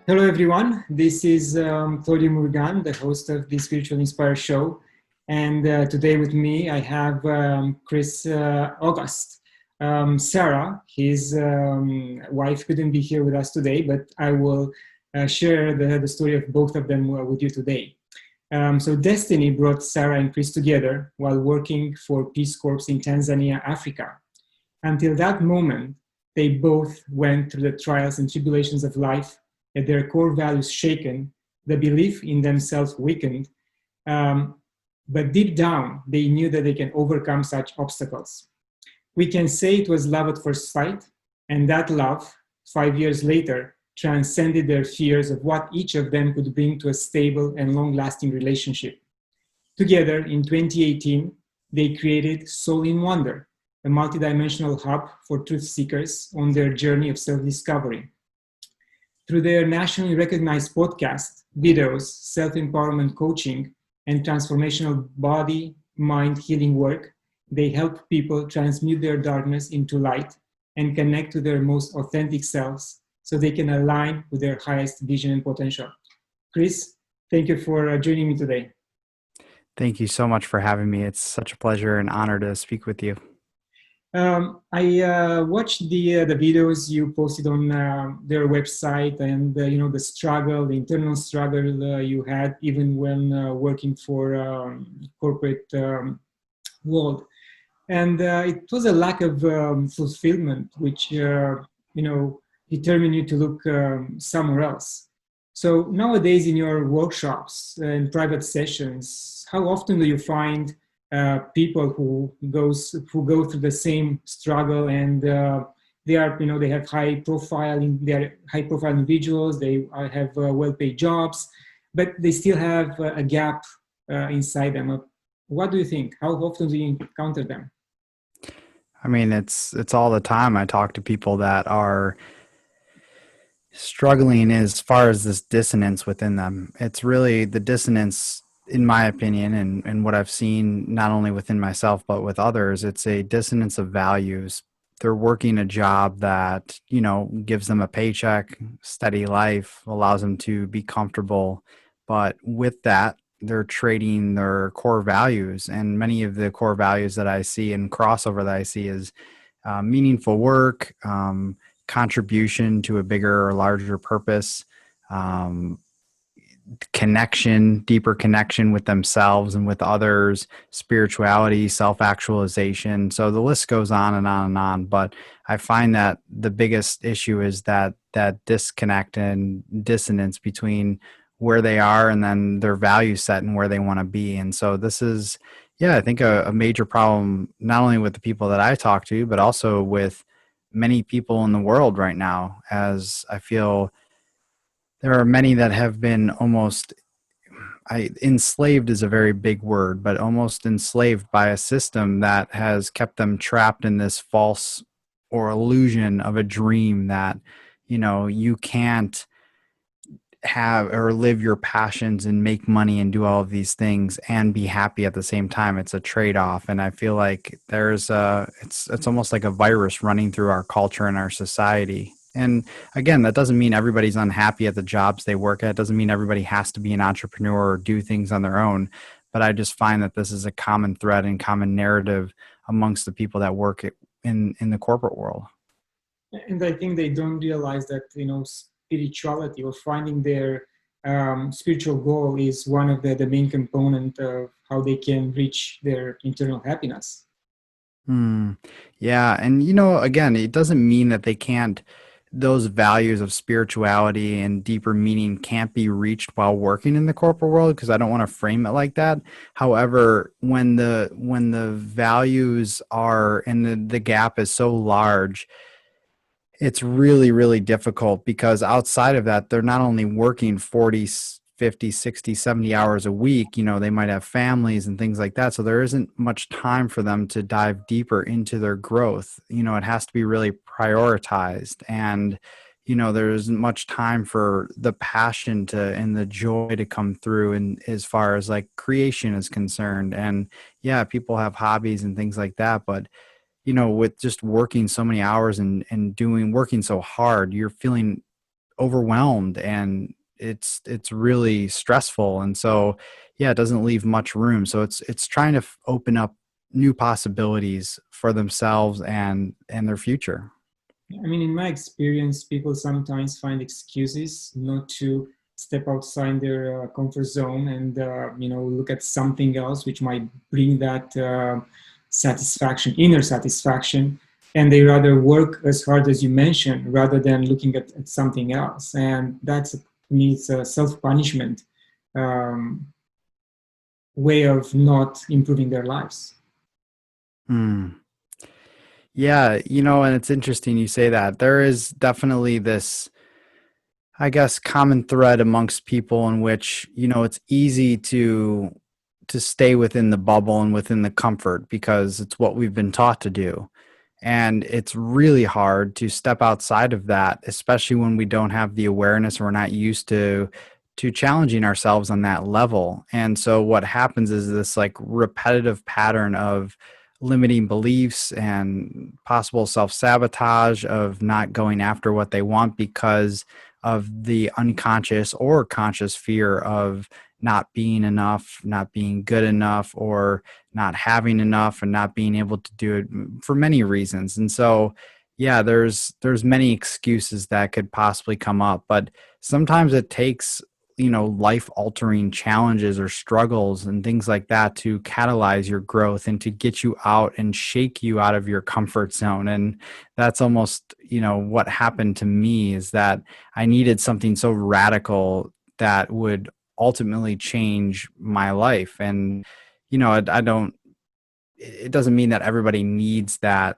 Hello, everyone. This is Claudiu Murgan, the host of the Spiritual Inspire Show. And today with me, I have Chris August. Sarah, his wife, couldn't be here with us today, but I will share the story of both of them with you today. So destiny brought Sara and Chris together while working for Peace Corps in Tanzania, Africa. Until that moment, they both went through the trials and tribulations of life, had their core values shaken, the belief in themselves weakened, but deep down, they knew that they can overcome such obstacles. We can say it was love at first sight, and that love, 5 years later, transcended their fears of what each of them could bring to a stable and long-lasting relationship. Together, in 2018, they created Soul in Wonder, a multidimensional hub for truth seekers on their journey of self-discovery. Through their nationally recognized podcast, videos, self-empowerment coaching, and transformational body, mind healing work, they help people transmute their darkness into light and connect to their most authentic selves so they can align with their highest vision and potential. Chris, thank you for joining me today. Thank you so much for having me. It's such a pleasure and honor to speak with you. I watched the videos you posted on their website, and the struggle, the internal struggle you had even when working for corporate world, and it was a lack of fulfillment, which determined you to look somewhere else. So nowadays, in your workshops and private sessions, how often do you find people who go through the same struggle, and they are they have they are high profile individuals, they have well-paid jobs, but they still have a gap inside them. What do you think? How often do you encounter them? I mean, it's all the time. I talk to people that are struggling as far as this dissonance within them. It's really the dissonance, in my opinion, and what I've seen not only within myself but with others. It's a dissonance of values. They're working a job that, gives them a paycheck, steady life, allows them to be comfortable. But with that, they're trading their core values. And many of the core values that I see and crossover that I see is meaningful work, contribution to a bigger or larger purpose, um, connection, deeper connection with themselves and with others, spirituality, self-actualization. So the list goes on and on and on. But I find that the biggest issue is that disconnect and dissonance between where they are and then their value set and where they want to be. And so this is, I think a major problem, not only with the people that I talk to, but also with many people in the world right now, as I feel there are many that have been almost enslaved is a very big word, but almost enslaved by a system that has kept them trapped in this false or illusion of a dream that, you can't have or live your passions and make money and do all of these things and be happy at the same time. It's a trade-off. And I feel like it's almost like a virus running through our culture and our society. And again, that doesn't mean everybody's unhappy at the jobs they work at. It doesn't mean everybody has to be an entrepreneur or do things on their own. But I just find that this is a common thread and common narrative amongst the people that work in the corporate world. And I think they don't realize that spirituality or finding their spiritual goal is one of the main component of how they can reach their internal happiness. Yeah. And, again, it doesn't mean that they can't, those values of spirituality and deeper meaning can't be reached while working in the corporate world, because I don't want to frame it like that. However, when the values are and the gap is so large, it's really, really difficult, because outside of that, they're not only working 40, 50, 60, 70 hours a week, they might have families and things like that. So there isn't much time for them to dive deeper into their growth. It has to be really prioritized. And, there isn't much time for the passion and the joy to come through. And as far as like creation is concerned, and yeah, people have hobbies and things like that, but with just working so many hours and working so hard, you're feeling overwhelmed, and it's really stressful. And so yeah, it doesn't leave much room. So it's trying to open up new possibilities for themselves and their future. I mean, in my experience, people sometimes find excuses not to step outside their comfort zone and look at something else which might bring that satisfaction, inner satisfaction, and they rather work as hard as you mentioned rather than looking at something else. And that's to me, it's a self-punishment um, way of not improving their lives. Hmm. Yeah, and it's interesting you say that. There is definitely this, I guess, common thread amongst people in which, it's easy to stay within the bubble and within the comfort because it's what we've been taught to do. And it's really hard to step outside of that, especially when we don't have the awareness or we're not used to challenging ourselves on that level. And so what happens is this like repetitive pattern of limiting beliefs and possible self-sabotage of not going after what they want because of the unconscious or conscious fear of not being enough, not being good enough, or not having enough and not being able to do it for many reasons. And so yeah, there's many excuses that could possibly come up, but sometimes it takes life altering challenges or struggles and things like that to catalyze your growth and to get you out and shake you out of your comfort zone. And that's almost what happened to me, is that I needed something so radical that would ultimately change my life. And I don't, it doesn't mean that everybody needs that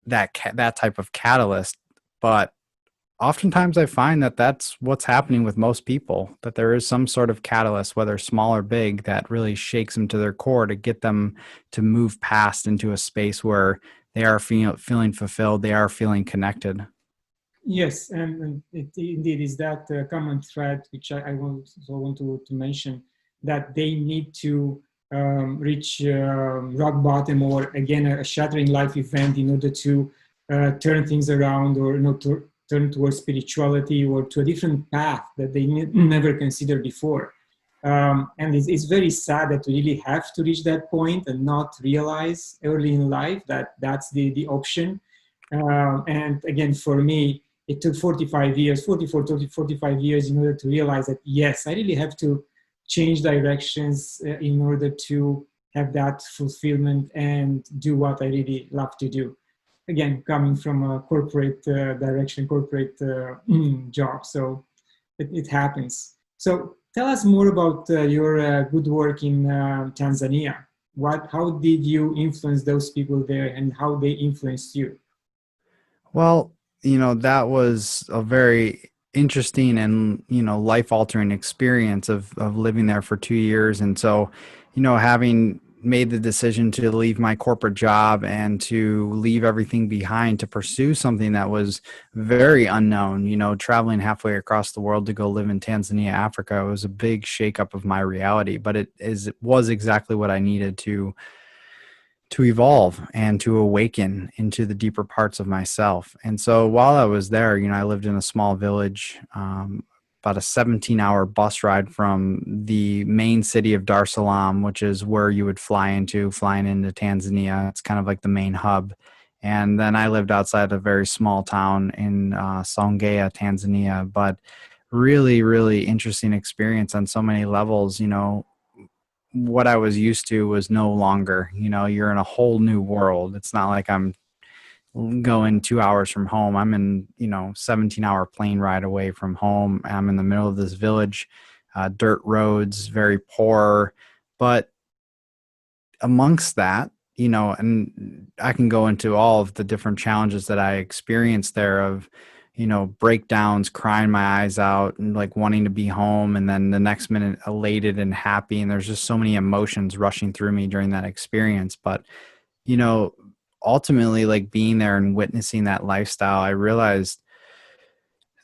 type of catalyst, but oftentimes I find that that's what's happening with most people, that there is some sort of catalyst, whether small or big, that really shakes them to their core to get them to move past into a space where they are feeling fulfilled, they are feeling connected. Yes, and it indeed is that common thread, which I want to mention, that they need to reach rock bottom or again a shattering life event in order to turn things around or to turn towards spirituality or to a different path that they never considered before. And it's very sad that we really have to reach that point and not realize early in life that that's the option. And again, for me, it took 45 years, 44 to 45 years in order to realize that, yes, I really have to change directions in order to have that fulfillment and do what I really love to do. Again, coming from a corporate direction, corporate job. So it happens. So tell us more about your good work in Tanzania. How did you influence those people there and how they influenced you? Well, that was a very interesting and, life altering experience of living there for 2 years. And so, having made the decision to leave my corporate job and to leave everything behind to pursue something that was very unknown, traveling halfway across the world to go live in Tanzania, Africa, was a big shakeup of my reality, but it was exactly what I needed to evolve and to awaken into the deeper parts of myself. And so while I was there, I lived in a small village, about a 17-hour bus ride from the main city of Dar es Salaam, which is where you would flying into Tanzania. It's kind of like the main hub. And then I lived outside a very small town in Songea, Tanzania. But really, really interesting experience on so many levels. What I was used to was no longer. You're in a whole new world. It's not like I'm going 2 hours from home. I'm in, 17-hour plane ride away from home. I'm in the middle of this village, dirt roads, very poor. But amongst that, and I can go into all of the different challenges that I experienced there of, breakdowns, crying my eyes out and like wanting to be home. And then the next minute elated and happy. And there's just so many emotions rushing through me during that experience. But, you know, ultimately like being there and witnessing that lifestyle, I realized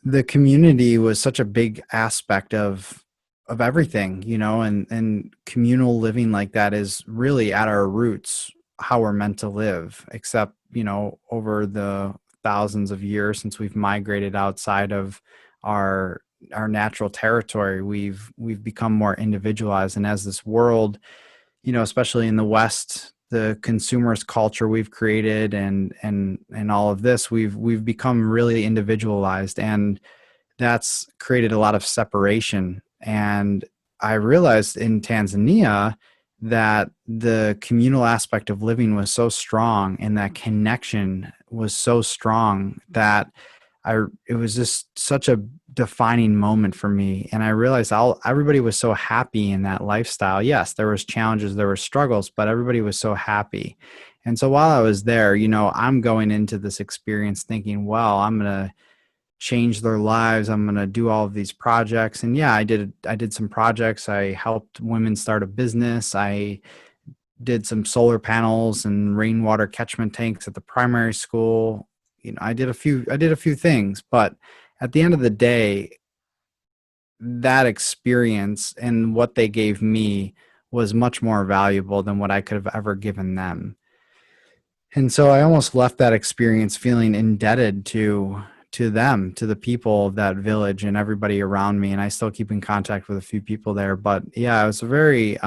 the community was such a big aspect of everything, and communal living like that is really at our roots how we're meant to live, except, over the thousands of years since we've migrated outside of our our natural territory. We've become more individualized, and as this world, especially in the West, the consumerist culture we've created and all of this, we've become really individualized, and that's created a lot of separation. And I realized in Tanzania that the communal aspect of living was so strong and that connection was so strong that it was just such a defining moment for me. And I realized everybody was so happy in that lifestyle. Yes, there was challenges, there were struggles, but everybody was so happy. And so while I was there, I'm going into this experience thinking, well, I'm going to change their lives. I'm going to do all of these projects. And yeah, I did some projects. I helped women start a business. I did some solar panels and rainwater catchment tanks at the primary school. I did a few things, but at the end of the day, that experience and what they gave me was much more valuable than what I could have ever given them. And so I almost left that experience feeling indebted to them, to the people of that village and everybody around me. And I still keep in contact with a few people there. But yeah, it was a very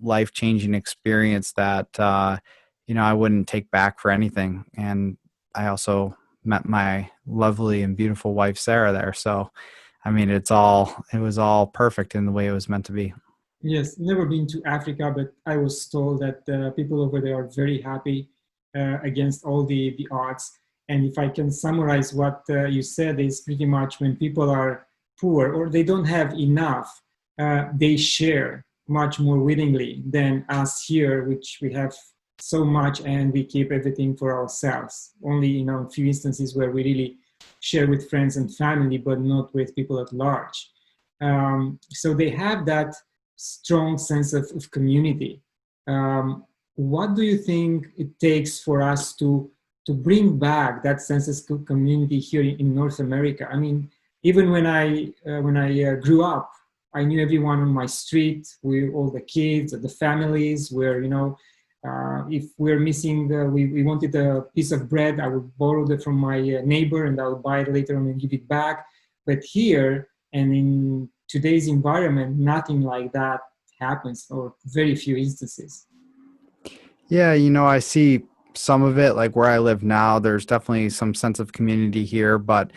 life-changing experience that I wouldn't take back for anything. And I also met my lovely and beautiful wife Sarah there. So I mean, it was all perfect in the way it was meant to be. Yes, never been to Africa, but I was told that people over there are very happy against all the odds. And if I can summarize what you said, is pretty much when people are poor or they don't have enough, they share much more willingly than us here, which we have so much and we keep everything for ourselves. Only, a few instances where we really share with friends and family, but not with people at large. So they have that strong sense of community. What do you think it takes for us to bring back that sense of community here in North America? I mean, even when I grew up, I knew everyone on my street. We all the kids, the families. Where if we're missing, we wanted a piece of bread, I would borrow it from my neighbor, and I would buy it later on and give it back. But here and in today's environment, nothing like that happens, or very few instances. Yeah, I see some of it, like where I live now, there's definitely some sense of community here, but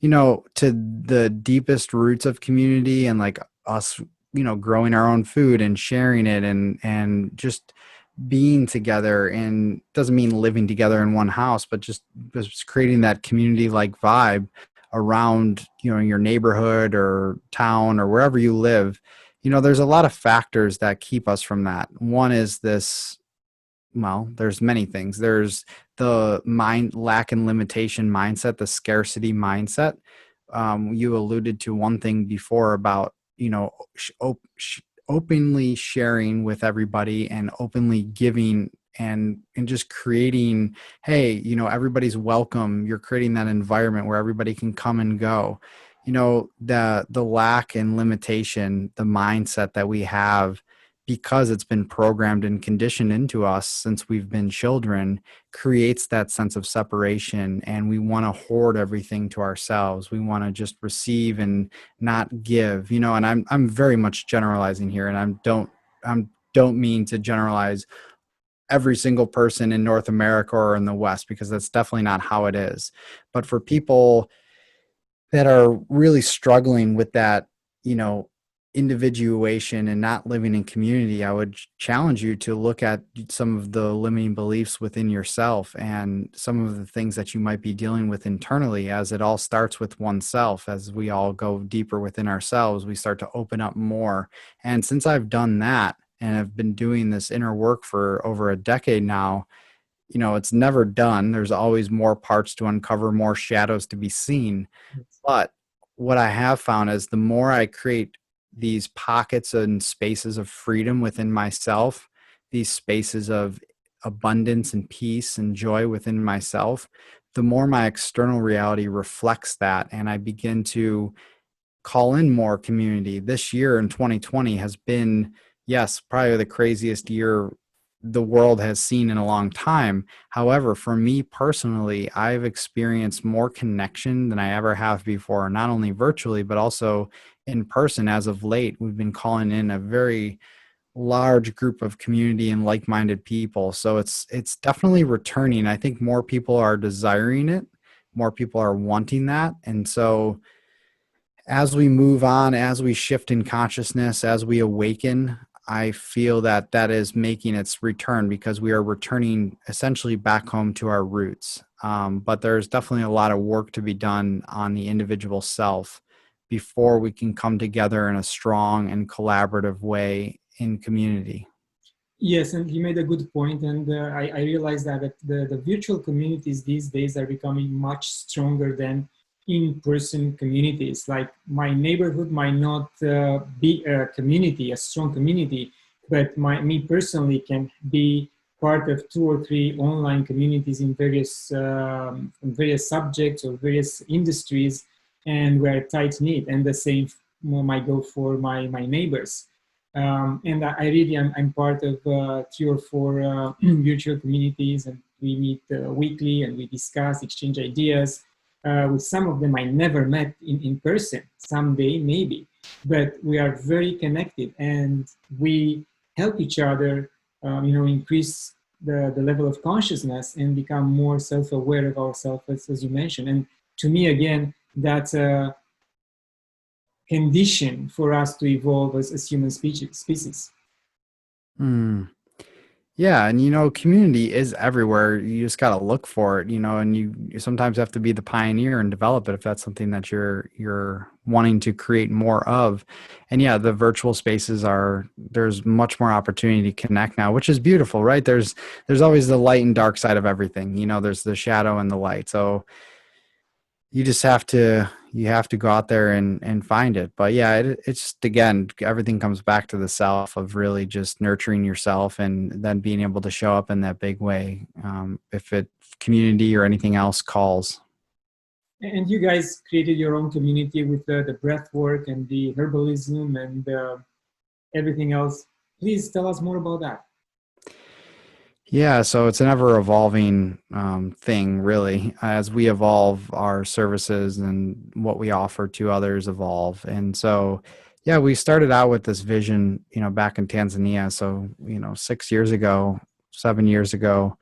to the deepest roots of community and like us, growing our own food and sharing it and just being together, and doesn't mean living together in one house, but just creating that community like vibe around, your neighborhood or town or wherever you live. There's a lot of factors that keep us from that. One is this, well, there's many things. There's the mind lack and limitation mindset, the scarcity mindset. You alluded to one thing before about, openly sharing with everybody and openly giving and just creating, hey, everybody's welcome. You're creating that environment where everybody can come and go. The lack and limitation, the mindset that we have, because it's been programmed and conditioned into us since we've been children, creates that sense of separation, and we want to hoard everything to ourselves. We want to just receive and not give, and I'm very much generalizing here, and I don't mean to generalize every single person in North America or in the West, because that's definitely not how it is. But for people that are really struggling with that, individuation and not living in community, I would challenge you to look at some of the limiting beliefs within yourself and some of the things that you might be dealing with internally, as it all starts with oneself. As we all go deeper within ourselves, we start to open up more. And since I've done that and I've been doing this inner work for over a decade now, it's never done. There's always more parts to uncover, more shadows to be seen. But what I have found is the more I create these pockets and spaces of freedom within myself, these spaces of abundance and peace and joy within myself, the more my external reality reflects that. And I begin to call in more community. This year in 2020 has been, yes, probably the craziest year the world has seen in a long time. However, for me personally, I've experienced more connection than I ever have before, not only virtually, but also in person. As of late, we've been calling in a very large group of community and like-minded people. So it's definitely returning. I think more people are desiring it, more people are wanting that. And so as we move on, as we shift in consciousness, as we awaken, I feel that that is making its return because we are returning essentially back home to our roots. But there's definitely a lot of work to be done on the individual self before we can come together in a strong and collaborative way in community. Yes, and you made a good point, and I realized that the virtual communities these days are becoming much stronger than in-person communities. Like my neighborhood might not be a community, a strong community, but me personally can be part of two or three online communities in various subjects or various industries, and we're tight knit. And the same might go for my neighbors. And I really I'm part of three or four virtual communities, and we meet weekly and we discuss, exchange ideas. With some of them I never met in person, someday maybe, but we are very connected and we help each other, increase the level of consciousness and become more self-aware of ourselves, as you mentioned. And to me, again, that's a condition for us to evolve as human species. Hmm. Yeah, and community is everywhere. You just got to look for it, and you sometimes have to be the pioneer and develop it if that's something that you're wanting to create more of. And yeah, the virtual spaces there's much more opportunity to connect now, which is beautiful, right? There's always the light and dark side of everything. There's the shadow and the light. So you have to go out there and find it. But yeah, it's just, again, everything comes back to the self of really just nurturing yourself and then being able to show up in that big way, if it community or anything else calls. And you guys created your own community with the breathwork and the herbalism and everything else. Please tell us more about that. Yeah, so it's an ever evolving thing, really. As we evolve, our services and what we offer to others evolve. And so, yeah, we started out with this vision, back in Tanzania. So, 6 years ago, 7 years ago,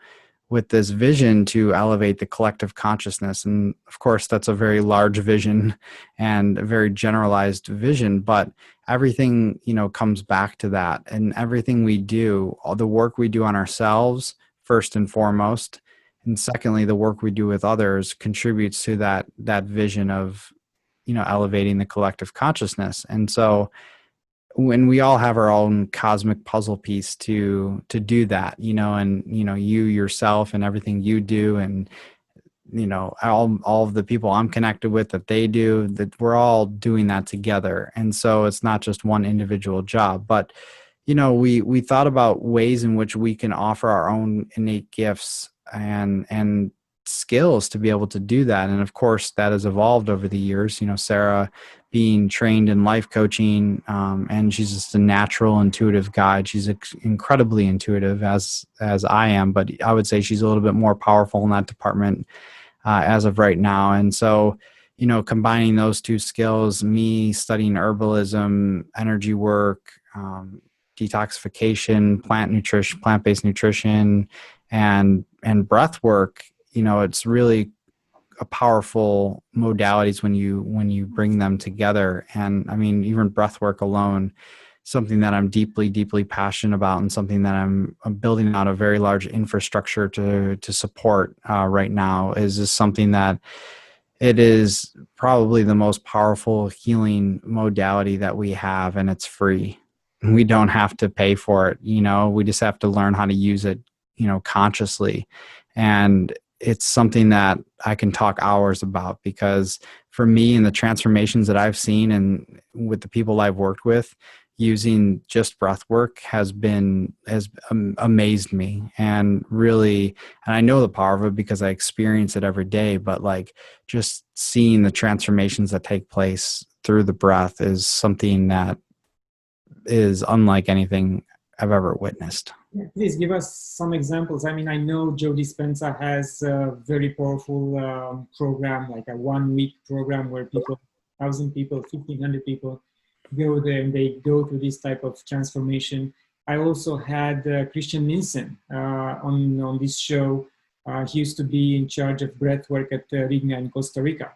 with this vision to elevate the collective consciousness. And of course, that's a very large vision and a very generalized vision, but everything, comes back to that. And everything we do, all the work we do on ourselves, first and foremost, and secondly, the work we do with others contributes to that vision of, elevating the collective consciousness. And so when we all have our own cosmic puzzle piece to do that, and you yourself and everything you do, and all of the people I'm connected with, that they do, that we're all doing that together. And so it's not just one individual job, but we thought about ways in which we can offer our own innate gifts and skills to be able to do that. And of course, that has evolved over the years. Sara being trained in life coaching, and she's just a natural intuitive guide. She's incredibly intuitive, as I am, but I would say she's a little bit more powerful in that department as of right now. And so, combining those two skills, me studying herbalism, energy work, detoxification, plant-based nutrition, and breath work, it's really a powerful modalities when you bring them together. And I mean, even breath work alone, something that I'm deeply, deeply passionate about, and something that I'm building out a very large infrastructure to support right now, is just something that it is probably the most powerful healing modality that we have, and it's free. We don't have to pay for it. We just have to learn how to use it, consciously. And it's something that I can talk hours about, because for me and the transformations that I've seen and with the people I've worked with, using just breath work has amazed me, and really, and I know the power of it because I experience it every day, but like just seeing the transformations that take place through the breath is something that is unlike anything I've ever witnessed. Yeah, please give us some examples. I mean, I know Joe Dispenza has a very powerful program, like a 1 week program where people, 1,000 people, 1,500 people go there and they go through this type of transformation. I also had Christian Nielsen on this show. He used to be in charge of breathwork at Rigna in Costa Rica.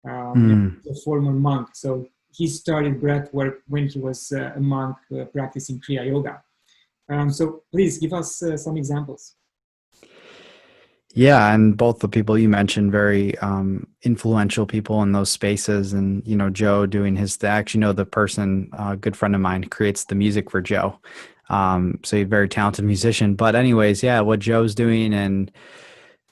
Mm. He's a former monk, so he started breathwork when he was a monk practicing Kriya Yoga. So please give us some examples. Yeah, and both the people you mentioned, very influential people in those spaces, and Joe doing his. I actually know the person, a good friend of mine, creates the music for Joe. So he's a very talented musician. But anyways, yeah, what Joe's doing and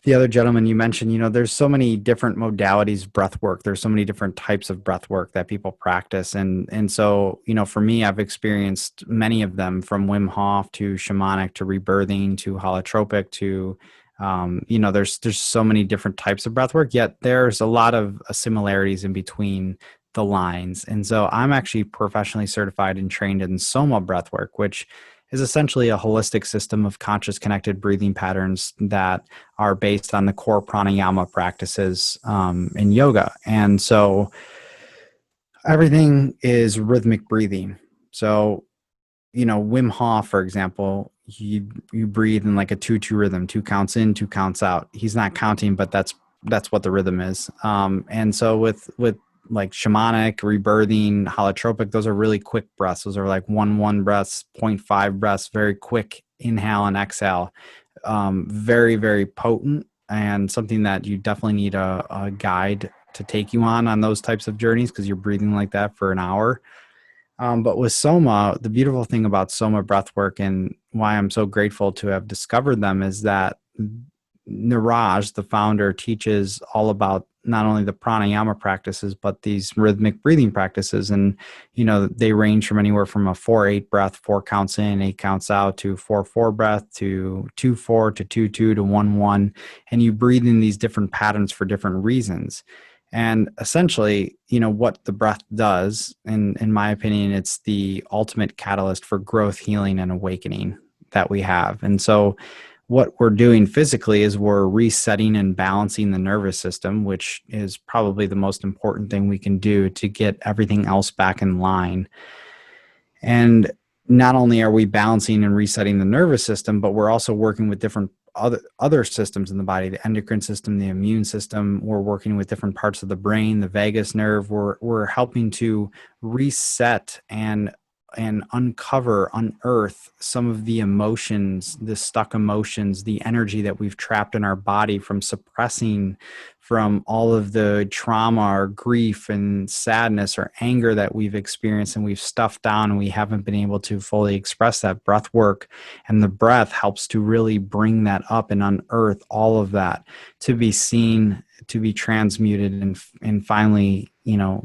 the other gentleman you mentioned, there's so many different modalities of breath work. There's so many different types of breath work that people practice. And so, for me, I've experienced many of them, from Wim Hof to shamanic to rebirthing to holotropic to, there's so many different types of breath work, yet there's a lot of similarities in between the lines. And so I'm actually professionally certified and trained in Soma breathwork, which is essentially a holistic system of conscious connected breathing patterns that are based on the core pranayama practices in yoga. And so everything is rhythmic breathing. So, Wim Hof, for example, you breathe in like a 2-2 rhythm, 2 counts in, 2 counts out. He's not counting, but that's what the rhythm is. And so with like shamanic, rebirthing, holotropic, those are really quick breaths. Those are like 1 breaths, 0.5 breaths, very quick inhale and exhale. Very, very potent, and something that you definitely need a guide to take you on those types of journeys, because you're breathing like that for an hour. But with Soma, the beautiful thing about Soma breathwork and why I'm so grateful to have discovered them is that Niraj, the founder, teaches all about not only the pranayama practices, but these rhythmic breathing practices. And, they range from anywhere from a 4-8 breath, 4 counts in, 8 counts out, to 4-4 breath, to 2-4, to 2-2, to 1-1. And you breathe in these different patterns for different reasons. And essentially, what the breath does, in my opinion, it's the ultimate catalyst for growth, healing, and awakening that we have. And so what we're doing physically is we're resetting and balancing the nervous system, which is probably the most important thing we can do to get everything else back in line. And not only are we balancing and resetting the nervous system, but we're also working with different other systems in the body, the endocrine system, the immune system. We're working with different parts of the brain, the vagus nerve. We're helping to reset and uncover, unearth some of the emotions, the stuck emotions, the energy that we've trapped in our body from suppressing, from all of the trauma or grief and sadness or anger that we've experienced and we've stuffed down, and we haven't been able to fully express that. Breath work and the breath helps to really bring that up and unearth all of that, to be seen, to be transmuted, and finally,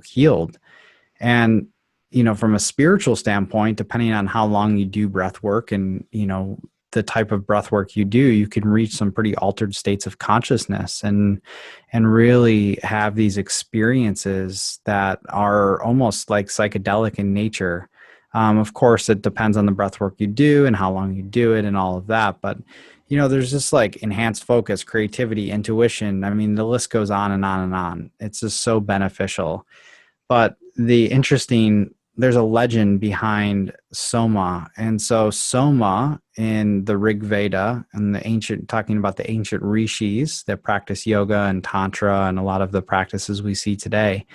healed. And, from a spiritual standpoint, depending on how long you do breath work and, the type of breath work you do, you can reach some pretty altered states of consciousness and really have these experiences that are almost like psychedelic in nature. Of course, it depends on the breath work you do and how long you do it and all of that. But, there's just like enhanced focus, creativity, intuition. I mean, the list goes on and on and on. It's just so beneficial. But there's a legend behind Soma. And so Soma in the Rig Veda, and talking about the ancient rishis that practice yoga and tantra and a lot of the practices we see today,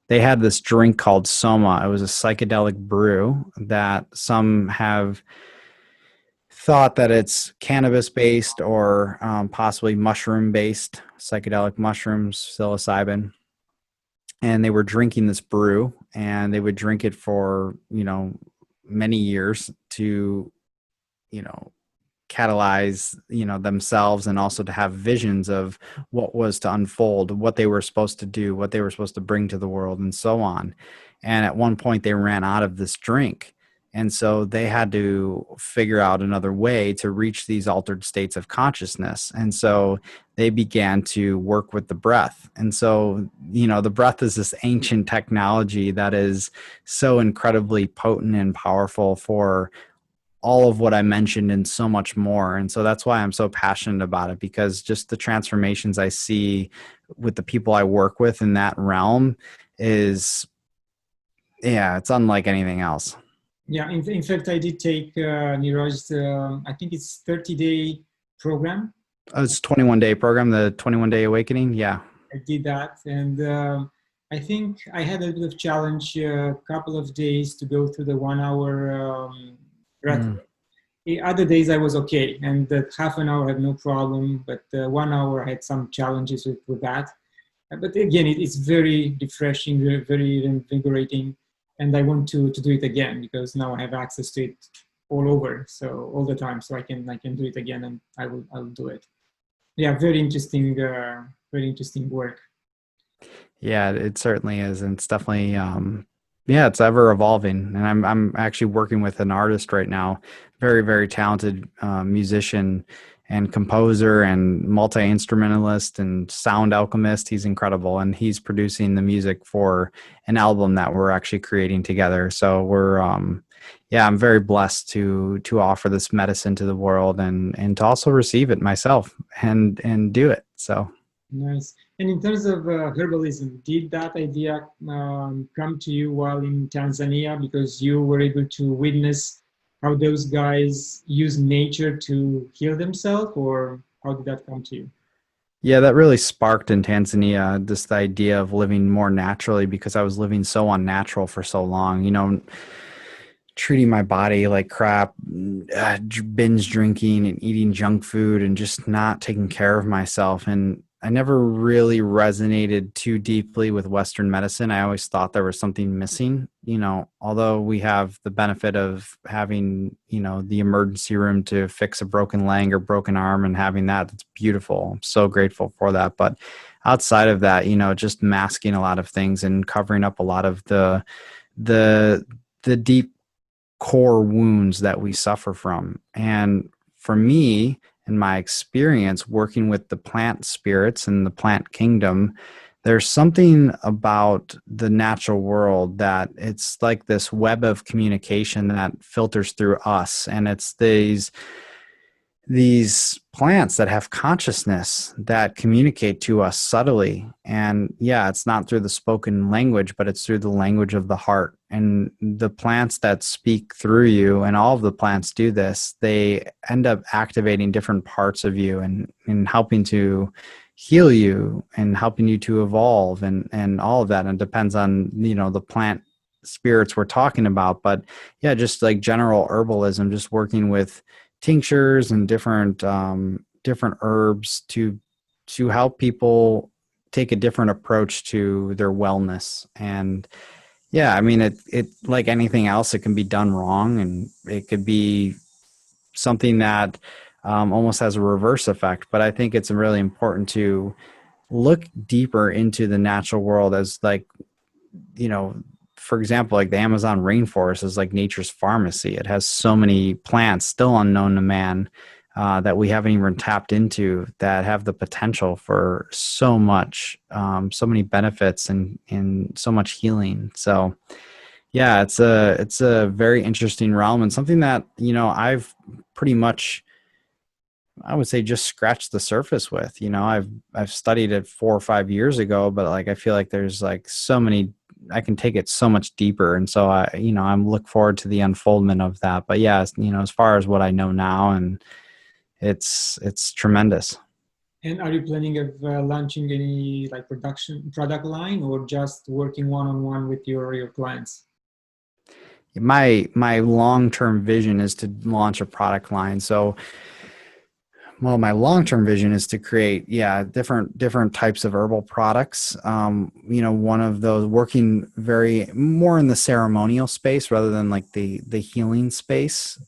they had this drink called Soma. It was a psychedelic brew that some have thought that it's cannabis based or possibly mushroom based, psychedelic mushrooms, psilocybin. And they were drinking this brew, and they would drink it for many years to you know catalyze themselves, and also to have visions of what was to unfold, what they were supposed to do, what they were supposed to bring to the world, and so on. And at one point they ran out of this drink, and so they had to figure out another way to reach these altered states of consciousness. And so they began to work with the breath. And so the breath is this ancient technology that is so incredibly potent and powerful for all of what I mentioned and so much more. And so that's why I'm so passionate about it, because just the transformations I see with the people I work with in that realm is, yeah, it's unlike anything else. Yeah, in fact, I did take Niraj's, I think it's 30-day program. It's 21-day program, the 21-day awakening. Yeah. I did that, and I think I had a bit of challenge a couple of days to go through the 1 hour breath. Mm. The other days I was okay, and that half an hour I had no problem, but 1 hour I had some challenges with that. But again, it's very refreshing, very invigorating, and I want to do it again because now I have access to it all over, so all the time, so I can do it again, and I'll do it. Yeah, very interesting work. Yeah, it certainly is. And it's definitely, yeah, it's ever evolving. And I'm actually working with an artist right now, very, very talented musician and composer and multi-instrumentalist and sound alchemist. He's incredible. And he's producing the music for an album that we're actually creating together. So we're, yeah, I'm very blessed to offer this medicine to the world and to also receive it myself and do it. So. Nice. And in terms of herbalism, did that idea come to you while in Tanzania because you were able to witness how those guys use nature to heal themselves, or how did that come to you? Yeah, that really sparked in Tanzania this idea of living more naturally, because I was living so unnatural for so long, treating my body like crap, binge drinking and eating junk food and just not taking care of myself. And I never really resonated too deeply with Western medicine. I always thought there was something missing, although we have the benefit of having, the emergency room to fix a broken leg or broken arm and having that's beautiful. I'm so grateful for that. But outside of that, just masking a lot of things and covering up a lot of the deep core wounds that we suffer from. And for me, in my experience working with the plant spirits and the plant kingdom, there's something about the natural world that it's like this web of communication that filters through us. And it's these plants that have consciousness that communicate to us subtly. And yeah, it's not through the spoken language, but it's through the language of the heart. And the plants that speak through you, and all of the plants do this, they end up activating different parts of you and helping to heal you and helping you to evolve and all of that. And it depends on, the plant spirits we're talking about. But yeah, just like general herbalism, just working with tinctures and different herbs to help people take a different approach to their wellness. And yeah, I mean, it like anything else, it can be done wrong, and it could be something that almost has a reverse effect. But I think it's really important to look deeper into the natural world as like, you know, for example, like the Amazon rainforest is like nature's pharmacy. It has so many plants still unknown to man that we haven't even tapped into that have the potential for so much, so many benefits and so much healing. So yeah, it's a very interesting realm and something that, I've pretty much, I would say, just scratched the surface with. I've studied it 4 or 5 years ago, but like I feel like there's like so many, I can take it so much deeper. And so I'm look forward to the unfoldment of that. But yeah, as far as what I know now, and it's tremendous. And are you planning of launching any like product line, or just working one-on-one with your clients? My long-term vision is to launch a product line. So well, my long-term vision is to create, different types of herbal products. One of those working very more in the ceremonial space rather than like the healing space.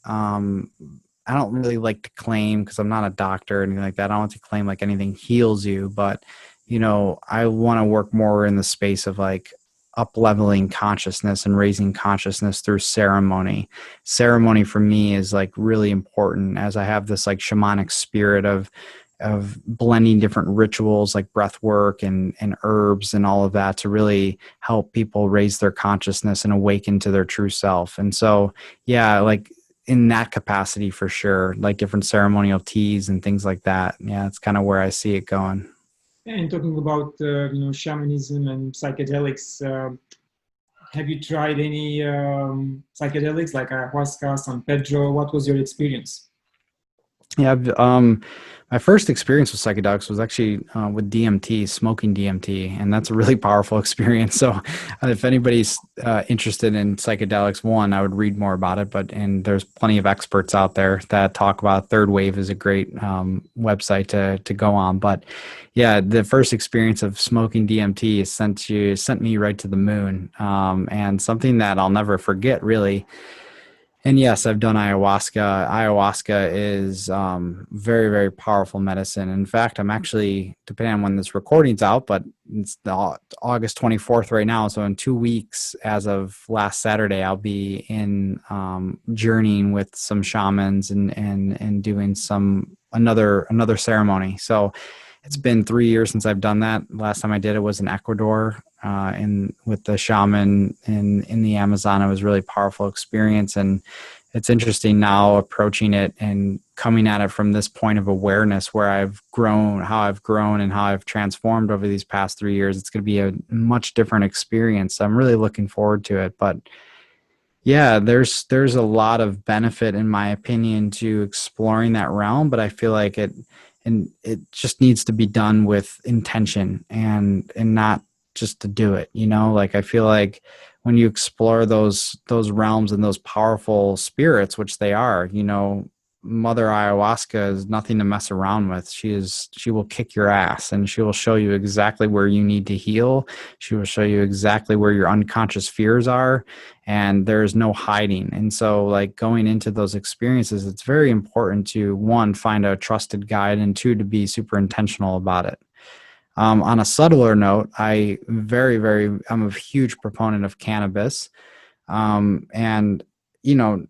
I don't really like to claim, because I'm not a doctor or anything like that. I don't want to claim like anything heals you, but I want to work more in the space of like up leveling consciousness and raising consciousness through ceremony. Ceremony for me is like really important, as I have this like shamanic spirit of blending different rituals like breath work and herbs and all of that to really help people raise their consciousness and awaken to their true self. And so, yeah, like in that capacity for sure, like different ceremonial teas and things like that. Yeah, it's kind of where I see it going. And talking about shamanism and psychedelics, have you tried any psychedelics like ayahuasca, San Pedro? What was your experience? Yeah, my first experience with psychedelics was actually with DMT, smoking DMT, and that's a really powerful experience. So, if anybody's interested in psychedelics, one, I would read more about it. And there's plenty of experts out there that talk about. Third Wave is a great website to go on. But yeah, the first experience of smoking DMT sent me right to the moon, and something that I'll never forget, really. And yes, I've done ayahuasca. Ayahuasca is very, very powerful medicine. In fact, I'm actually, depending on when this recording's out, but it's August 24th right now. So in 2 weeks, as of last Saturday, I'll be in journeying with some shamans and doing another ceremony. So it's been 3 years since I've done that. Last time I did it was in Ecuador, with the shaman in the Amazon. It was a really powerful experience, and it's interesting now approaching it and coming at it from this point of awareness where I've grown, and how I've transformed over these past 3 years. It's going to be a much different experience. I'm really looking forward to it, but yeah, there's a lot of benefit, in my opinion, to exploring that realm, but I feel like it just needs to be done with intention and not just to do it, like I feel like when you explore those realms and those powerful spirits, which they are, Mother Ayahuasca is nothing to mess around with. She will kick your ass, and she will show you exactly where you need to heal. She will show you exactly where your unconscious fears are, and there's no hiding. And so, like, going into those experiences, it's very important to, one, find a trusted guide, and two, to be super intentional about it. On a subtler note, I'm a huge proponent of cannabis. And you know,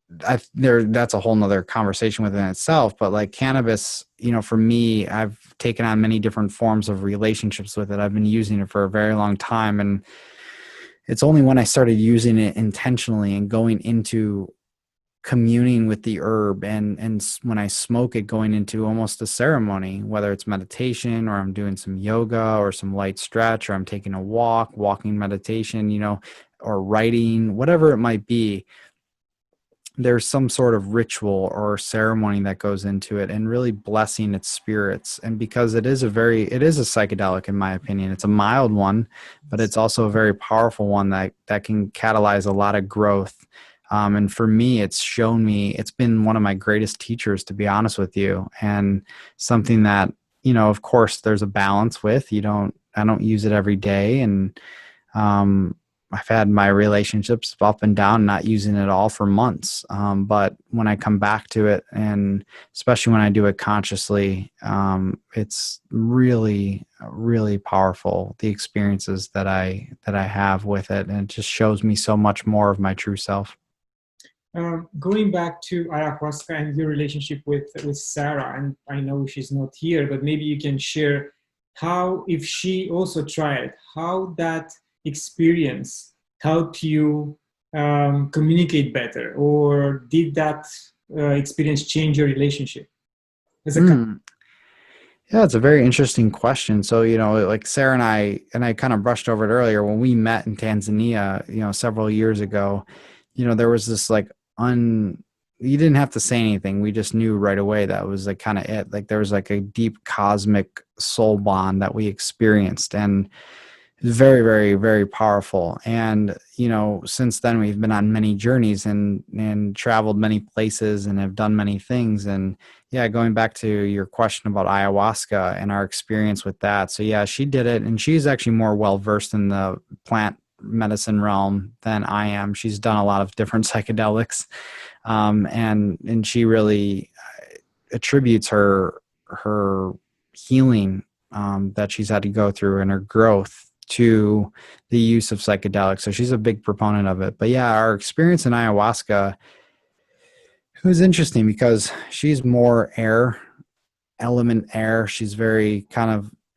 that's a whole nother conversation within itself, but like cannabis, for me, I've taken on many different forms of relationships with it. I've been using it for a very long time, and it's only when I started using it intentionally and going into communing with the herb, and when I smoke it, going into almost a ceremony, whether it's meditation, or I'm doing some yoga or some light stretch, or I'm taking a walking meditation, or writing, whatever it might be. There's some sort of ritual or ceremony that goes into it, and really blessing its spirits. And because it is a psychedelic, in my opinion, it's a mild one, but it's also a very powerful one that can catalyze a lot of growth. And for me, it's been one of my greatest teachers, to be honest with you, and something that, of course, there's a balance with. I don't use it every day, and um, I've had my relationships up and down, not using it all for months. But when I come back to it, and especially when I do it consciously, it's really, really powerful. The experiences that I have with it, and it just shows me so much more of my true self. Going back to ayahuasca and your relationship with Sarah, and I know she's not here, but maybe you can share how, if she also tried, how that experience helped you communicate better, or did that experience change your relationship as a couple? Yeah, it's a very interesting question. So, like Sarah and I kind of brushed over it earlier when we met in Tanzania, several years ago. There was this like you didn't have to say anything. We just knew right away that was like kind of it. Like there was like a deep cosmic soul bond that we experienced, and it's very, very, very powerful. And, since then we've been on many journeys and traveled many places and have done many things. And yeah, going back to your question about ayahuasca and our experience with that. So yeah, she did it, and she's actually more well-versed in the plant medicine realm than I am. She's done a lot of different psychedelics. And she really attributes her healing, that she's had to go through, and her growth, to the use of psychedelics. So she's a big proponent of it. But yeah, our experience in ayahuasca, it was interesting because she's more air. She's very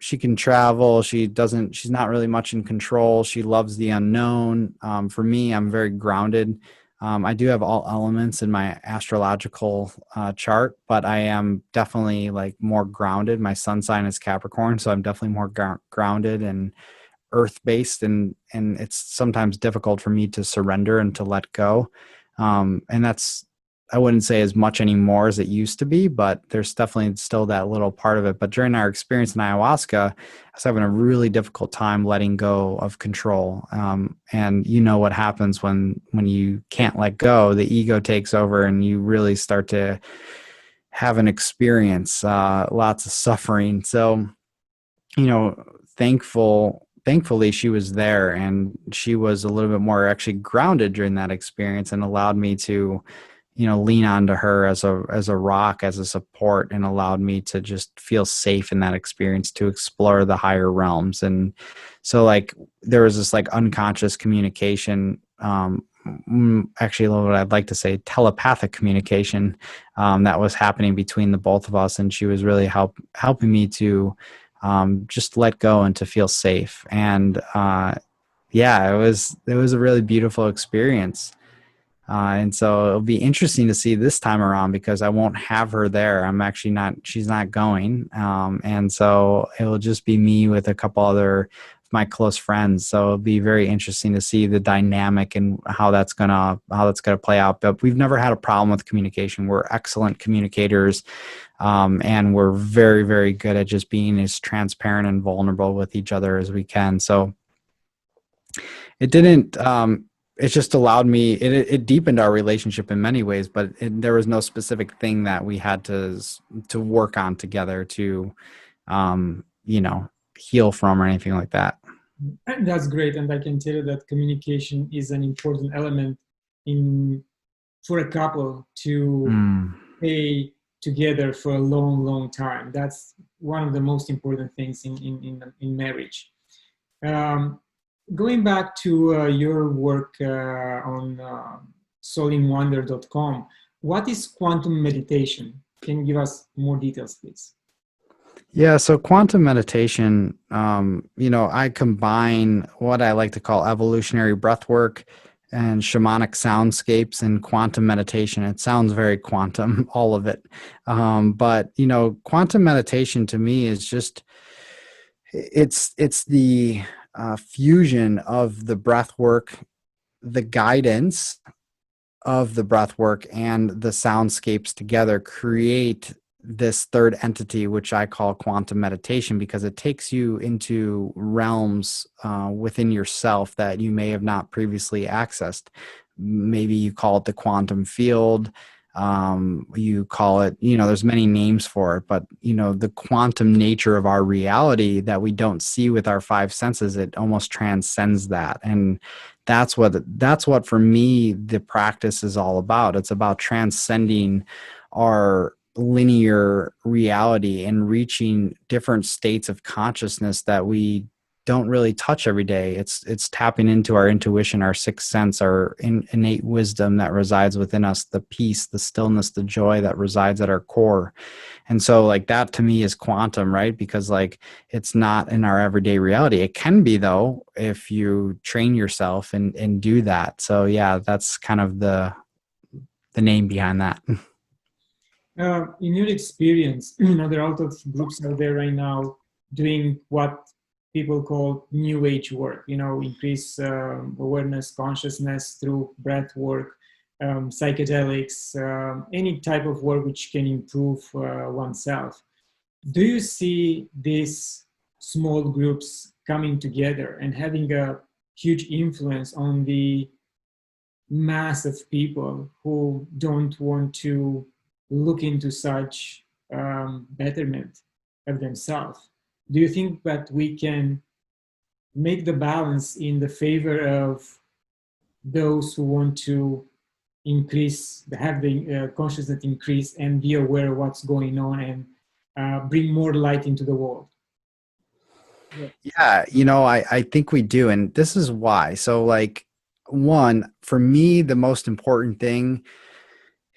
she can travel. She's not really much in control. She loves the unknown. For me, I'm very grounded. I do have all elements in my astrological chart, but I am definitely like more grounded. My sun sign is Capricorn, so I'm definitely more grounded and earth based, and it's sometimes difficult for me to surrender and to let go. And that's, I wouldn't say as much anymore as it used to be, but there's definitely still that little part of it. But during our experience in ayahuasca, I was having a really difficult time letting go of control. And you know what happens when you can't let go, the ego takes over and you really start to have an experience, lots of suffering. So, you know, thankfully she was there, and she was a little bit more actually grounded during that experience and allowed me to, you know, lean onto her as a rock, as a support, and allowed me to just feel safe in that experience to explore the higher realms. And so like there was this like unconscious communication, actually a little bit, I'd like to say telepathic communication, that was happening between the both of us, and she was really helping me to just let go and to feel safe. And yeah, it was a really beautiful experience. And so it'll be interesting to see this time around because I won't have her there. I'm actually not, she's not going. And so it'll just be me with a couple other of my close friends. So it'll be very interesting to see the dynamic and how that's gonna play out. But we've never had a problem with communication. We're excellent communicators. And we're very, very good at just being as transparent and vulnerable with each other as we can. So it didn't, it just allowed me, it deepened our relationship in many ways, but there was no specific thing that we had to work on together to, you know, heal from or anything like that. And that's great, and I can tell you that communication is an important element in for a couple to Mm. stay together for a long, long time. That's one of the most important things in marriage. Um, Going back to your work on soulinwonder.com, what is quantum meditation? Can you give us more details, please? Yeah, so quantum meditation, you know, I combine what I like to call evolutionary breath work and shamanic soundscapes and quantum meditation. It sounds very quantum, all of it. But, you know, quantum meditation to me is just, it's the fusion of the breath work, the guidance of the breath work, and the soundscapes together create this third entity, which I call quantum meditation, because it takes you into realms within yourself that you may have not previously accessed. Maybe you call it the quantum field. You call it, you know, there's many names for it, but you know, the quantum nature of our reality that we don't see with our five senses, it almost transcends that. And that's what for me the practice is all about. It's about transcending our linear reality and reaching different states of consciousness that we don't really touch every day. It's tapping into our intuition, our sixth sense, our innate wisdom that resides within us, the peace, the stillness, the joy that resides at our core. And so like that to me is quantum, right? Because like it's not in our everyday reality. It can be though if you train yourself and do that. So yeah, that's kind of the name behind that. In your experience, there are a lot of groups out there right now doing what people call new age work, increase awareness, consciousness through breath work, psychedelics, any type of work which can improve oneself. Do you see these small groups coming together and having a huge influence on the mass of people who don't want to look into such betterment of themselves? Do you think that we can make the balance in the favor of those who want to increase, have the consciousness increase and be aware of what's going on and bring more light into the world? Yeah. Yeah, I think we do. And this is why. So like one, for me, the most important thing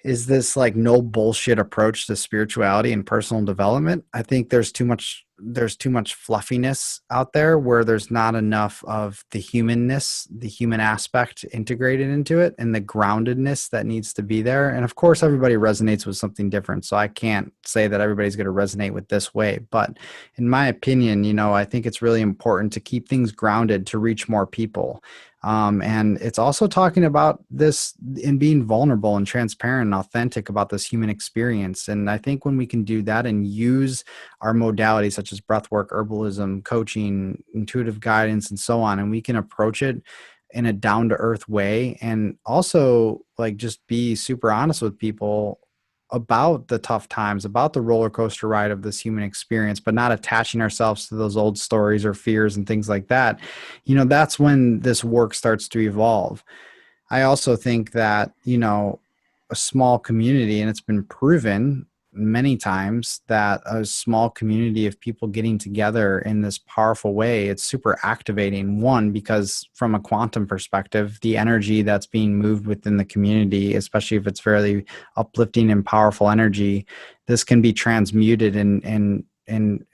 is this like no bullshit approach to spirituality and personal development. I think there's too much there's too much fluffiness out there where there's not enough of the humanness, the human aspect integrated into it, and the groundedness that needs to be there. And of course, everybody resonates with something different. So I can't say that everybody's going to resonate with this way. But in my opinion, I think it's really important to keep things grounded to reach more people. And it's also talking about this and being vulnerable and transparent and authentic about this human experience. And I think when we can do that and use our modalities such as breathwork, herbalism, coaching, intuitive guidance, and so on, and we can approach it in a down-to-earth way, and also like just be super honest with people about the tough times, about the roller coaster ride of this human experience, but not attaching ourselves to those old stories or fears and things like that. That's when this work starts to evolve. I also think that, a small community, and it's been proven many times that a small community of people getting together in this powerful way, it's super activating. One, because from a quantum perspective, the energy that's being moved within the community, especially if it's fairly uplifting and powerful energy, this can be transmuted and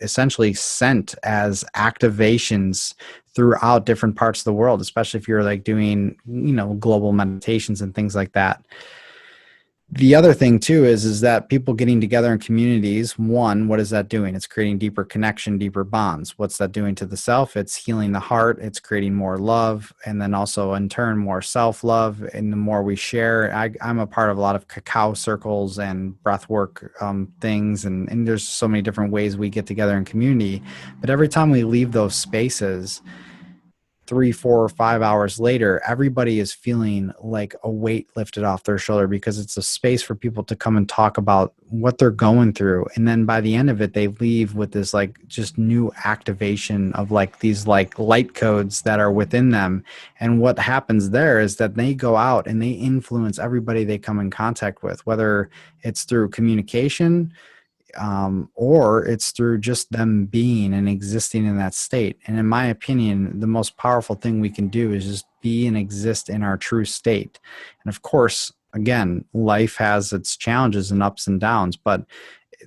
essentially sent as activations throughout different parts of the world, especially if you're like doing, global meditations and things like that. The other thing too is that people getting together in communities, one, what is that doing? It's creating deeper connection, deeper bonds. What's that doing to the self? It's healing the heart. It's creating more love. And then also in turn, more self-love. And the more we share, I'm a part of a lot of cacao circles and breathwork things. And there's so many different ways we get together in community. But every time we leave those spaces, 3, 4, or 5 hours later, everybody is feeling like a weight lifted off their shoulder, because it's a space for people to come and talk about what they're going through. And then by the end of it, they leave with this like just new activation of like these like light codes that are within them. And what happens there is that they go out and they influence everybody they come in contact with, whether it's through communication, or it's through just them being and existing in that state. And in my opinion, the most powerful thing we can do is just be and exist in our true state. And of course, again, life has its challenges and ups and downs, but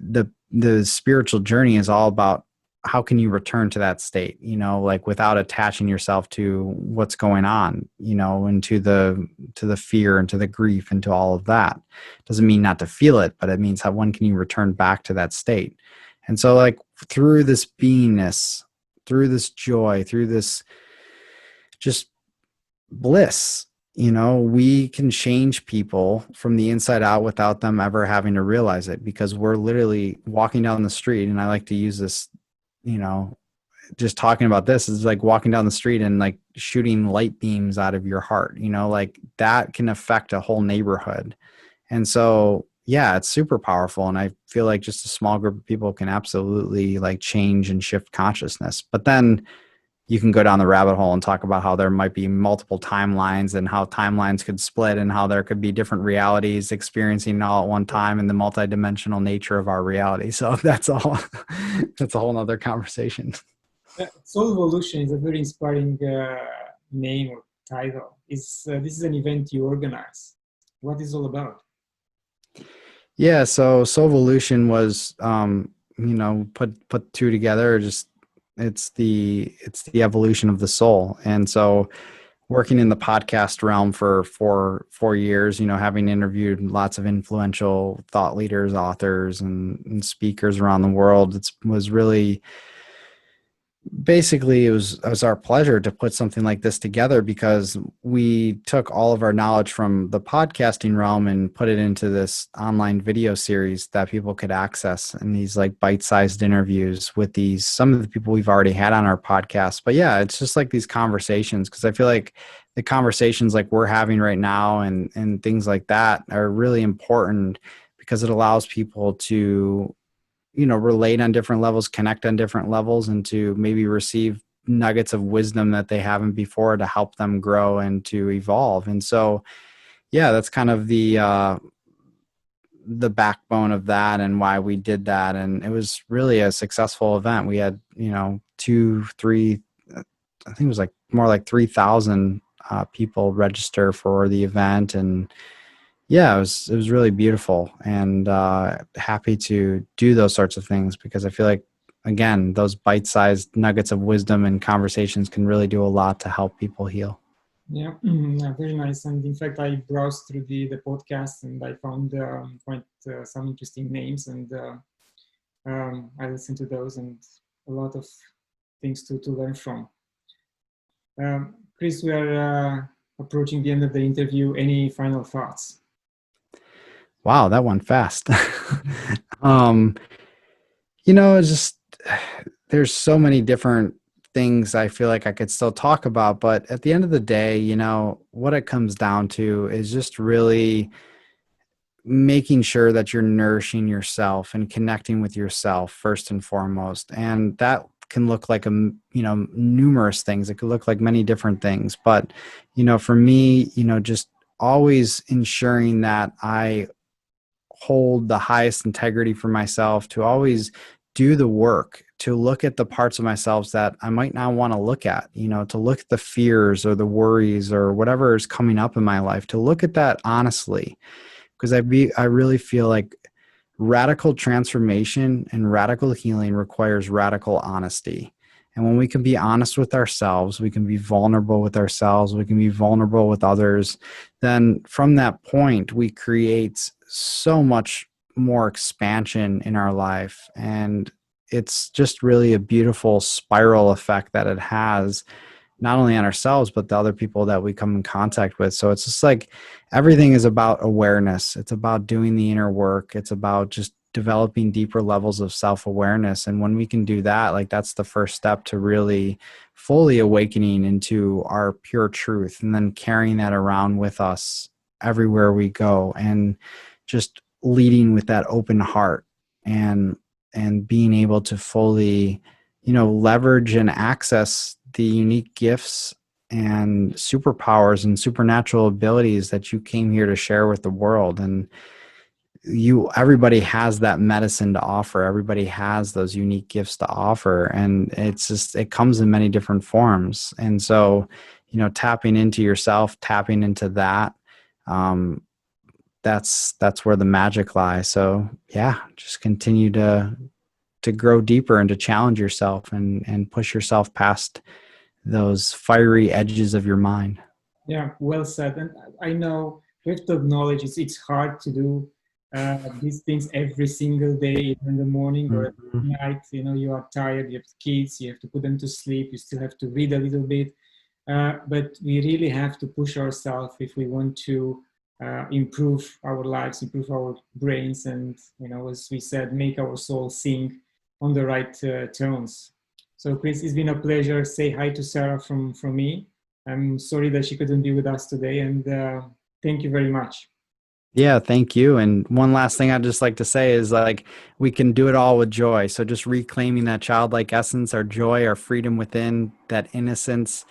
the spiritual journey is all about how can you return to that state, like without attaching yourself to what's going on, and to the fear and to the grief and to all of that. Doesn't mean not to feel it, but it means when can you return back to that state? And so like through this beingness, through this joy, through this just bliss, we can change people from the inside out without them ever having to realize it, because we're literally walking down the street. And I like to use this, just talking about this is like walking down the street and like shooting light beams out of your heart, like that can affect a whole neighborhood. And so, yeah, it's super powerful. And I feel like just a small group of people can absolutely like change and shift consciousness. But then you can go down the rabbit hole and talk about how there might be multiple timelines and how timelines could split and how there could be different realities experiencing all at one time and the multidimensional nature of our reality. So that's all. That's a whole nother conversation. Soul Evolution is a very inspiring name or title. This is an event you organize. What is it all about? Yeah, so Soul Evolution was, put two together. Just it's the evolution of the soul. And so working in the podcast realm for 4 years, having interviewed lots of influential thought leaders, authors, and speakers around the world, was really basically it was our pleasure to put something like this together, because we took all of our knowledge from the podcasting realm and put it into this online video series that people could access, and these like bite-sized interviews with some of the people we've already had on our podcast. But yeah, it's just like these conversations, because I feel like the conversations like we're having right now and things like that are really important, because it allows people to relate on different levels, connect on different levels, and to maybe receive nuggets of wisdom that they haven't before to help them grow and to evolve. And so, yeah, that's kind of the backbone of that and why we did that. And it was really a successful event. We had, 2, 3, I think it was like more like 3,000 people register for the event. And yeah, it was really beautiful, and happy to do those sorts of things, because I feel like again, those bite-sized nuggets of wisdom and conversations can really do a lot to help people heal. Yeah, yeah, very nice. And in fact, I browsed through the podcast and I found quite some interesting names, and I listened to those and a lot of things to learn from. Chris, we are approaching the end of the interview. Any final thoughts? Wow, that went fast. It's just, there's so many different things I feel like I could still talk about, but at the end of the day, what it comes down to is just really making sure that you're nourishing yourself and connecting with yourself first and foremost. And that can look like numerous things. It could look like many different things, but for me, just always ensuring that I hold the highest integrity for myself, to always do the work, to look at the parts of myself that I might not want to look at, to look at the fears or the worries or whatever is coming up in my life, to look at that honestly. Because I really feel like radical transformation and radical healing requires radical honesty. And when we can be honest with ourselves, we can be vulnerable with ourselves, we can be vulnerable with others, then from that point, we create so much more expansion in our life. And it's just really a beautiful spiral effect that it has, not only on ourselves, but the other people that we come in contact with. So it's just like everything is about awareness. It's about doing the inner work. It's about just developing deeper levels of self-awareness. And when we can do that, like that's the first step to really fully awakening into our pure truth, and then carrying that around with us everywhere we go, and just leading with that open heart, and being able to fully leverage and access the unique gifts and superpowers and supernatural abilities that you came here to share with the world. And everybody has that medicine to offer. Everybody has those unique gifts to offer. And it comes in many different forms. And so, tapping into yourself, tapping into that, that's where the magic lies. So yeah, just continue to grow deeper and to challenge yourself and push yourself past those fiery edges of your mind. Yeah, well said. And I know we have to acknowledge it's hard to do these things every single day, either in the morning or at Mhm. night. You are tired, you have kids, you have to put them to sleep, you still have to read a little bit. But we really have to push ourselves if we want to improve our lives, improve our brains, and, as we said, make our soul sing on the right tones. So, Chris, it's been a pleasure. Say hi to Sarah from me. I'm sorry that she couldn't be with us today, and thank you very much. Yeah, thank you. And one last thing I'd just like to say is, like, we can do it all with joy. So just reclaiming that childlike essence, our joy, our freedom within, that innocence.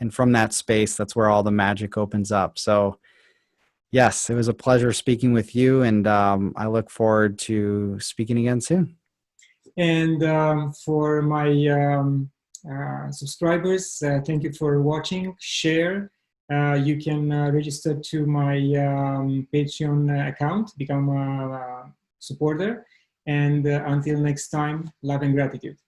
And from that space, that's where all the magic opens up. So yes, it was a pleasure speaking with you. And I look forward to speaking again soon. And for my subscribers, thank you for watching. Share. You can register to my Patreon account, become a supporter. And until next time, love and gratitude.